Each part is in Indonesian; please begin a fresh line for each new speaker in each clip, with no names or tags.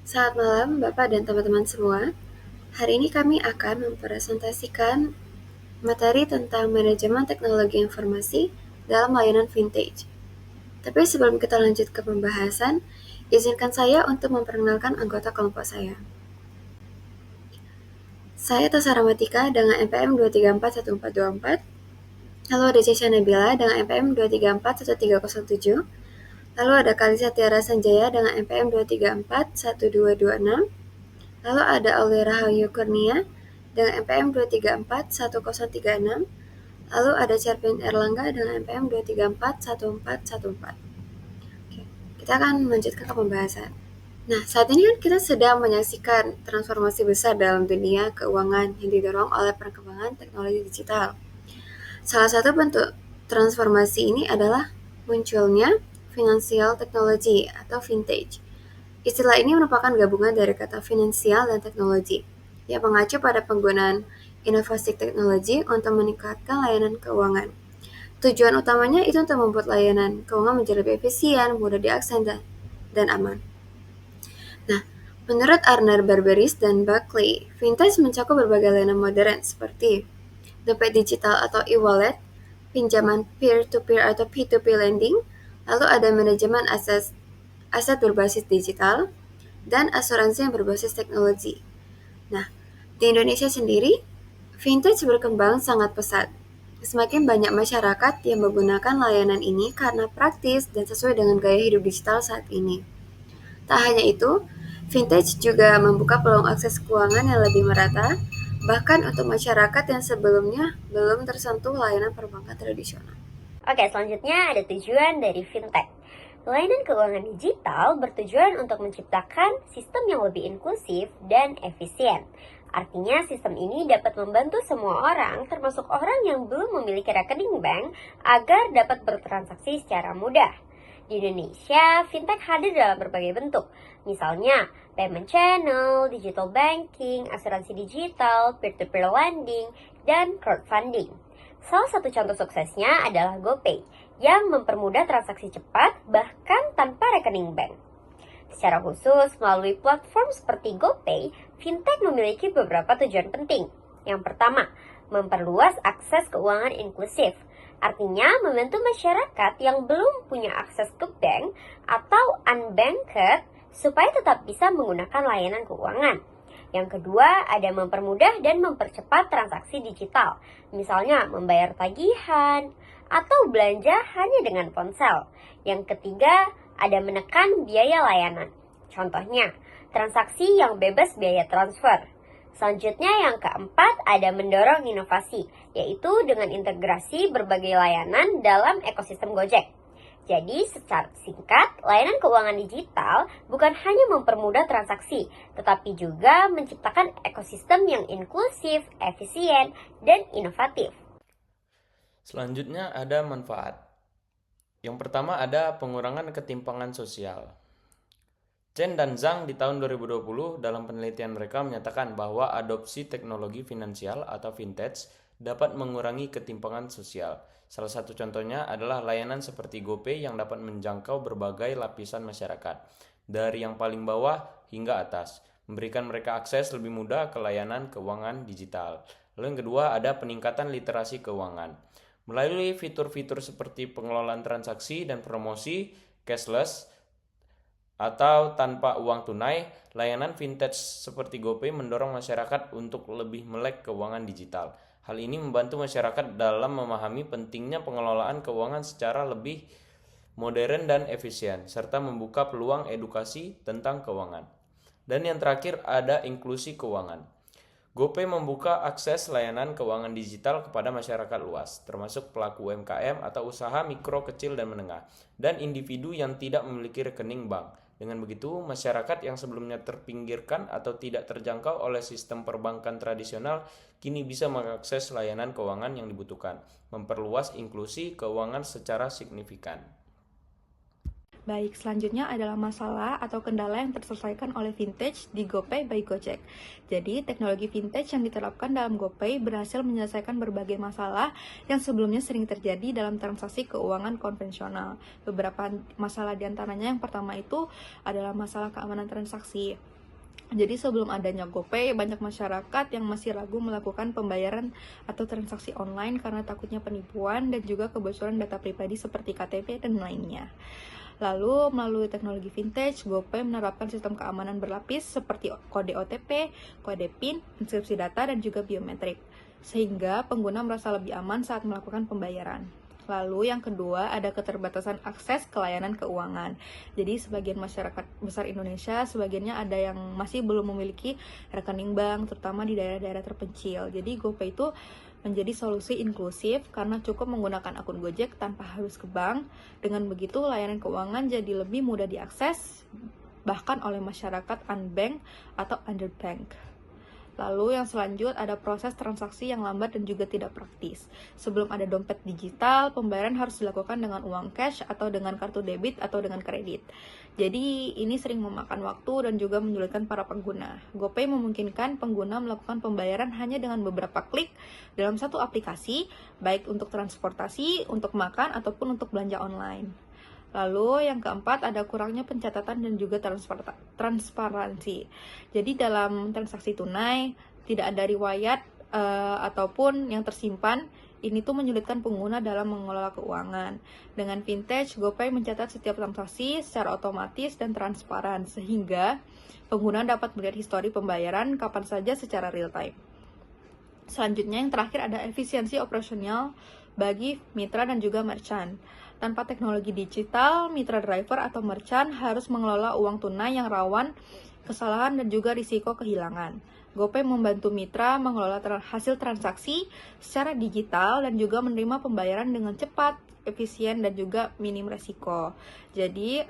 Selamat malam, Bapak dan teman-teman semua. Hari ini kami akan mempresentasikan materi tentang manajemen teknologi informasi dalam layanan vintage. Tapi sebelum kita lanjut ke pembahasan, izinkan saya untuk memperkenalkan anggota kelompok saya. Saya Tasa Ramatika dengan NPM 2341424, lalu ada Cesha Nabila dengan NPM 2341307, lalu ada Kalisa Tiara Sanjaya dengan NPM 2341226, lalu ada Aulia Rahayu Kurnia dengan NPM 2341036, lalu ada Cervin Erlangga dengan NPM 2341414. Oke, kita akan melanjutkan ke pembahasan. Nah, saat ini kan kita sedang menyaksikan transformasi besar dalam dunia keuangan yang didorong oleh perkembangan teknologi digital. Salah satu bentuk transformasi ini adalah munculnya financial technology atau vintage. Istilah ini merupakan gabungan dari kata finansial dan teknologi, yang mengacu pada penggunaan inovasi teknologi untuk meningkatkan layanan keuangan. Tujuan utamanya itu untuk membuat layanan keuangan menjadi lebih efisien, mudah diakses, dan aman. Nah, menurut Arner Barberis dan Buckley, vintage mencakup berbagai layanan modern seperti dompet digital atau e-wallet, pinjaman peer-to-peer atau P2P lending, lalu ada manajemen aset berbasis digital, dan asuransi yang berbasis teknologi. Nah, di Indonesia sendiri, vintage berkembang sangat pesat. Semakin banyak masyarakat yang menggunakan layanan ini karena praktis dan sesuai dengan gaya hidup digital saat ini. Tak hanya itu, vintage juga membuka peluang akses keuangan yang lebih merata, bahkan untuk masyarakat yang sebelumnya belum tersentuh layanan perbankan tradisional.
Oke, selanjutnya ada tujuan dari fintech. Layanan keuangan digital bertujuan untuk menciptakan sistem yang lebih inklusif dan efisien. Artinya sistem ini dapat membantu semua orang, termasuk orang yang belum memiliki rekening bank, agar dapat bertransaksi secara mudah. Di Indonesia, fintech hadir dalam berbagai bentuk. Misalnya, payment channel, digital banking, asuransi digital, peer-to-peer lending, dan crowdfunding. Salah satu contoh suksesnya adalah GoPay yang mempermudah transaksi cepat bahkan tanpa rekening bank. Secara khusus, melalui platform seperti GoPay, fintech memiliki beberapa tujuan penting. Yang pertama, memperluas akses keuangan inklusif. Artinya, membantu masyarakat yang belum punya akses ke bank atau unbanked supaya tetap bisa menggunakan layanan keuangan. Yang kedua, ada mempermudah dan mempercepat transaksi digital. Misalnya, membayar tagihan atau belanja hanya dengan ponsel. Yang ketiga, ada menekan biaya layanan. Contohnya, transaksi yang bebas biaya transfer. Selanjutnya yang keempat, ada mendorong inovasi, yaitu dengan integrasi berbagai layanan dalam ekosistem Gojek. Jadi secara singkat, layanan keuangan digital bukan hanya mempermudah transaksi, tetapi juga menciptakan ekosistem yang inklusif, efisien, dan inovatif.
Selanjutnya ada manfaat. Yang pertama ada pengurangan ketimpangan sosial. Chen dan Zhang di tahun 2020 dalam penelitian mereka menyatakan bahwa adopsi teknologi finansial atau vintage dapat mengurangi ketimpangan sosial. Salah satu contohnya adalah layanan seperti GoPay yang dapat menjangkau berbagai lapisan masyarakat, dari yang paling bawah hingga atas, memberikan mereka akses lebih mudah ke layanan keuangan digital. Lalu yang kedua ada peningkatan literasi keuangan. Melalui fitur-fitur seperti pengelolaan transaksi dan promosi cashless atau tanpa uang tunai, layanan vintage seperti GoPay mendorong masyarakat untuk lebih melek keuangan digital. Hal ini membantu masyarakat dalam memahami pentingnya pengelolaan keuangan secara lebih modern dan efisien, serta membuka peluang edukasi tentang keuangan. Dan yang terakhir ada inklusi keuangan. GoPay membuka akses layanan keuangan digital kepada masyarakat luas, termasuk pelaku UMKM atau usaha mikro, kecil, dan menengah, dan individu yang tidak memiliki rekening bank. Dengan begitu, masyarakat yang sebelumnya terpinggirkan atau tidak terjangkau oleh sistem perbankan tradisional kini bisa mengakses layanan keuangan yang dibutuhkan, memperluas inklusi keuangan secara signifikan.
Baik, selanjutnya adalah masalah atau kendala yang terselesaikan oleh vintage di GoPay by Gojek. Jadi, teknologi vintage yang diterapkan dalam GoPay berhasil menyelesaikan berbagai masalah yang sebelumnya sering terjadi dalam transaksi keuangan konvensional. Beberapa masalah diantaranya yang pertama itu adalah masalah keamanan transaksi. Jadi sebelum adanya GoPay, banyak masyarakat yang masih ragu melakukan pembayaran atau transaksi online karena takutnya penipuan dan juga kebocoran data pribadi seperti KTP dan lainnya. Lalu, melalui teknologi vintage, GoPay menerapkan sistem keamanan berlapis seperti kode OTP, kode PIN, inskripsi data, dan juga biometrik, sehingga pengguna merasa lebih aman saat melakukan pembayaran. Lalu yang kedua, ada keterbatasan akses ke layanan keuangan. Jadi sebagian masyarakat besar Indonesia, sebagiannya ada yang masih belum memiliki rekening bank, terutama di daerah-daerah terpencil. Jadi GoPay itu menjadi solusi inklusif karena cukup menggunakan akun Gojek tanpa harus ke bank. Dengan begitu, layanan keuangan jadi lebih mudah diakses, bahkan oleh masyarakat unbanked atau underbanked. Lalu yang selanjutnya ada proses transaksi yang lambat dan juga tidak praktis. Sebelum ada dompet digital, pembayaran harus dilakukan dengan uang cash atau dengan kartu debit atau dengan kredit. Jadi ini sering memakan waktu dan juga menyulitkan para pengguna. GoPay memungkinkan pengguna melakukan pembayaran hanya dengan beberapa klik dalam satu aplikasi, baik untuk transportasi, untuk makan, ataupun untuk belanja online. Lalu yang keempat ada kurangnya pencatatan dan juga transparansi. Jadi dalam transaksi tunai tidak ada riwayat ataupun yang tersimpan. Ini tuh menyulitkan pengguna dalam mengelola keuangan. Dengan vintage, GoPay mencatat setiap transaksi secara otomatis dan transparan sehingga pengguna dapat melihat histori pembayaran kapan saja secara real time. Selanjutnya yang terakhir ada efisiensi operasional bagi mitra dan juga merchant. Tanpa teknologi digital, mitra driver atau merchant harus mengelola uang tunai yang rawan kesalahan dan juga risiko kehilangan. GoPay membantu mitra mengelola hasil transaksi secara digital dan juga menerima pembayaran dengan cepat, efisien, dan juga minim resiko. Jadi,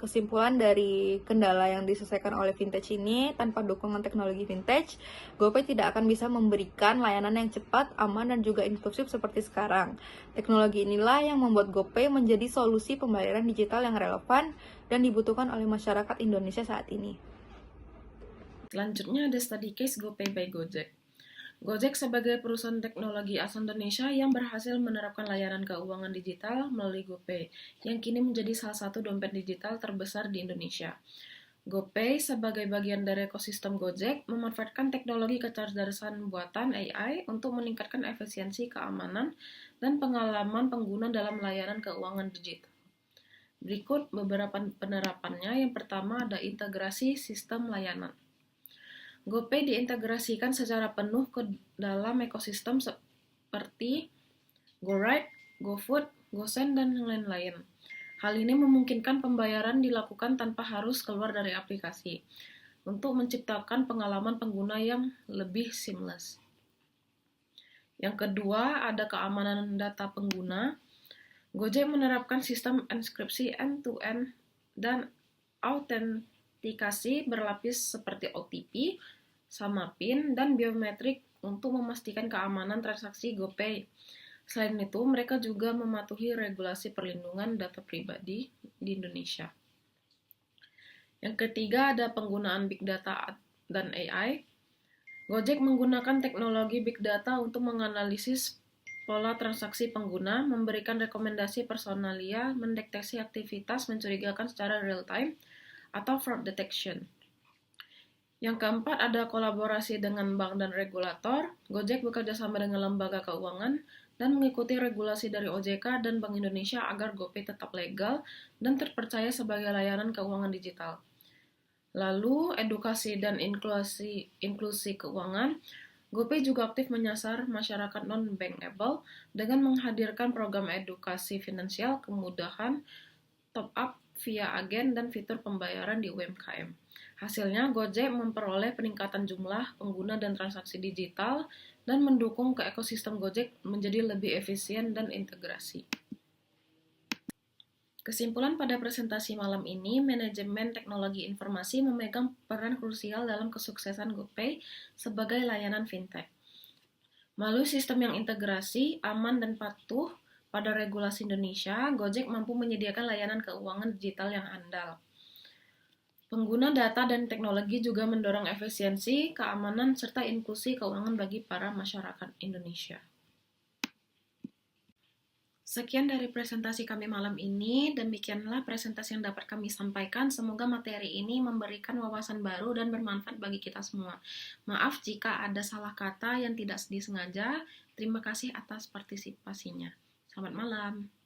kesimpulan dari kendala yang diselesaikan oleh vintage ini, tanpa dukungan teknologi vintage, GoPay tidak akan bisa memberikan layanan yang cepat, aman, dan juga inklusif seperti sekarang. Teknologi inilah yang membuat GoPay menjadi solusi pembayaran digital yang relevan dan dibutuhkan oleh masyarakat Indonesia saat ini.
Selanjutnya ada study case GoPay by Gojek. Gojek sebagai perusahaan teknologi asal Indonesia yang berhasil menerapkan layanan keuangan digital melalui GoPay, yang kini menjadi salah satu dompet digital terbesar di Indonesia. GoPay sebagai bagian dari ekosistem Gojek memanfaatkan teknologi kecerdasan buatan AI untuk meningkatkan efisiensi keamanan dan pengalaman pengguna dalam layanan keuangan digital. Berikut beberapa penerapannya. Yang pertama ada integrasi sistem layanan. GoPay diintegrasikan secara penuh ke dalam ekosistem seperti GoRide, GoFood, GoSend, dan lain-lain. Hal ini memungkinkan pembayaran dilakukan tanpa harus keluar dari aplikasi, untuk menciptakan pengalaman pengguna yang lebih seamless. Yang kedua, ada keamanan data pengguna. Gojek menerapkan sistem enkripsi end-to-end dan autentikasi berlapis seperti OTP, sama PIN, dan biometrik untuk memastikan keamanan transaksi GoPay. Selain itu, mereka juga mematuhi regulasi perlindungan data pribadi di Indonesia. Yang ketiga ada penggunaan Big Data dan AI. Gojek menggunakan teknologi Big Data untuk menganalisis pola transaksi pengguna, memberikan rekomendasi personalia, mendeteksi aktivitas mencurigakan secara real-time, atau fraud detection. Yang keempat ada kolaborasi dengan bank dan regulator. Gojek bekerja sama dengan lembaga keuangan dan mengikuti regulasi dari OJK dan Bank Indonesia agar GoPay tetap legal dan terpercaya sebagai layanan keuangan digital. Lalu, edukasi dan inklusi keuangan. GoPay juga aktif menyasar masyarakat non-bankable dengan menghadirkan program edukasi finansial, kemudahan, top-up via agen, dan fitur pembayaran di UMKM. Hasilnya, Gojek memperoleh peningkatan jumlah pengguna dan transaksi digital dan mendukung ke ekosistem Gojek menjadi lebih efisien dan integrasi. Kesimpulan pada presentasi malam ini, manajemen teknologi informasi memegang peran krusial dalam kesuksesan GoPay sebagai layanan fintech. Melalui sistem yang integrasi, aman, dan patuh pada regulasi Indonesia, Gojek mampu menyediakan layanan keuangan digital yang andal. Pengguna data dan teknologi juga mendorong efisiensi, keamanan, serta inklusi keuangan bagi para masyarakat Indonesia. Sekian dari presentasi kami malam ini. Demikianlah presentasi yang dapat kami sampaikan. Semoga materi ini memberikan wawasan baru dan bermanfaat bagi kita semua. Maaf jika ada salah kata yang tidak disengaja. Terima kasih atas partisipasinya. Selamat malam.